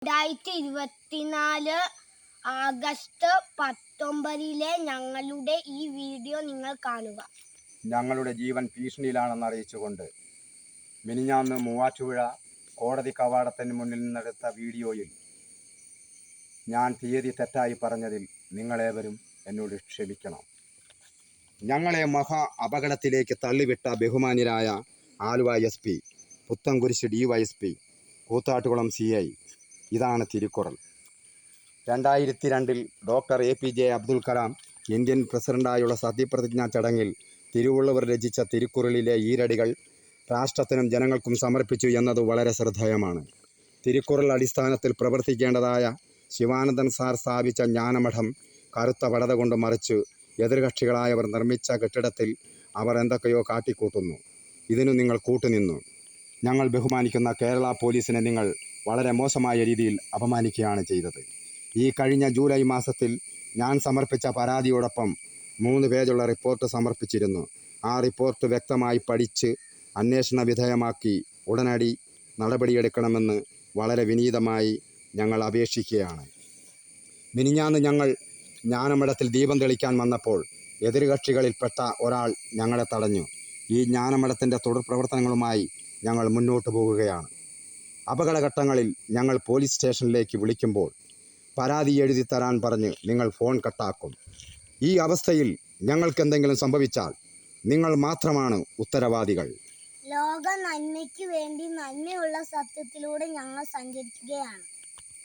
2024 August 19 ഞങ്ങളുടെ ഈ video നിങ്ങൾ കാണുക. ഞങ്ങളുടെ ജീവൻ ഭീഷണിയിലാണെന്ന് അറിയിച്ചുകൊണ്ട് മിനിഞ്ഞാന്ന് മൂവാറ്റുപുഴ കോടതി കവാടത്തിന് മുന്നിൽ നിന്നെടുത്ത വീഡിയോയിൽ ഞാൻ തീയതി തെറ്റായി പറഞ്ഞതിൽ നിങ്ങളേവരും എന്നോട് ക്ഷമിക്കണം. ഞങ്ങളെ മഹാ അപകടത്തിലേക്ക് തള്ളിവിട്ട ബഹുമാന്യരായ Aluva SP, Puthencruz DYSP, Koothattukulam CI, ഇതാണ് Thirukkural. 2002 doctor APJ Abdul Kalam Indian പ്രസിഡന്റായുള്ള സത്യപ്രതിജ്ഞാ ചടങ്ങിൽ തിരുവള്ളുവർ രചിച്ച തിരുക്കുറളിലെ ഈരടികൾ രാഷ്ട്രത്തിനും ജനങ്ങൾക്കും സമർപ്പിച്ചു എന്നത് വളരെ ശ്രദ്ധേയമാണ്. തിരുക്കുറൾ അടിസ്ഥാനത്തിൽ പ്രവർത്തിക്കേണ്ടതായ ശിവാനന്ദൻ സാർ സ്ഥാപിച്ച ജ്ഞാനമഠം കറുത്ത പടത കൊണ്ട് മറിച്ച് എതിർകക്ഷികളായവർ നിർമ്മിച്ച കെട്ടിടത്തിൽ അവർ എന്തൊക്കെയോ കാട്ടിക്കൂട്ടുന്നു. ഇതിനു നിങ്ങൾ കൂട്ടുനിന്നു. ഞങ്ങൾ ബഹുമാനിക്കുന്ന കേരള പോലീസിനെ നിങ്ങൾ വളരെ മോശമായ രീതിയിൽ അപമാനിക്കുകയാണ് ചെയ്തത്. ഈ കഴിഞ്ഞ ജൂലൈ മാസത്തിൽ ഞാൻ സമർപ്പിച്ച പരാതിയോടൊപ്പം 3 പേജുള്ള റിപ്പോർട്ട് സമർപ്പിച്ചിരുന്നു. ആ റിപ്പോർട്ട് വ്യക്തമായി പഠിച്ച് അന്വേഷണ വിധേയമാക്കി ഉടനടി നടപടിയെടുക്കണമെന്ന് വളരെ വിനീതമായി ഞങ്ങൾ അപേക്ഷിക്കുകയാണ്. മിനിഞ്ഞാന്ന് ഞങ്ങൾ ജ്ഞാനമഠത്തിൽ ദീപം തെളിക്കാൻ വന്നപ്പോൾ എതിർകക്ഷികളിൽപ്പെട്ട ഒരാൾ ഞങ്ങളെ തടഞ്ഞു. ഈ ജ്ഞാനമഠത്തിൻ്റെ തുടർ പ്രവർത്തനങ്ങളുമായി ഞങ്ങൾ മുന്നോട്ട് പോകുകയാണ്. അപകടഘട്ടങ്ങളിൽ ഞങ്ങൾ പോലീസ് സ്റ്റേഷനിലേക്ക് വിളിക്കുമ്പോൾ പരാതി എഴുതി തരാൻ പറഞ്ഞ് നിങ്ങൾ ഫോൺ കട്ടാക്കും. ഈ അവസ്ഥയിൽ ഞങ്ങൾക്ക് എന്തെങ്കിലും സംഭവിച്ചാൽ നിങ്ങൾ മാത്രമാണ് ഉത്തരവാദികൾ. ലോക നന്മയ്ക്ക് വേണ്ടി നന്മയുള്ള സത്യത്തിലൂടെ ഞങ്ങൾ സഞ്ചരിക്കുകയാണ്.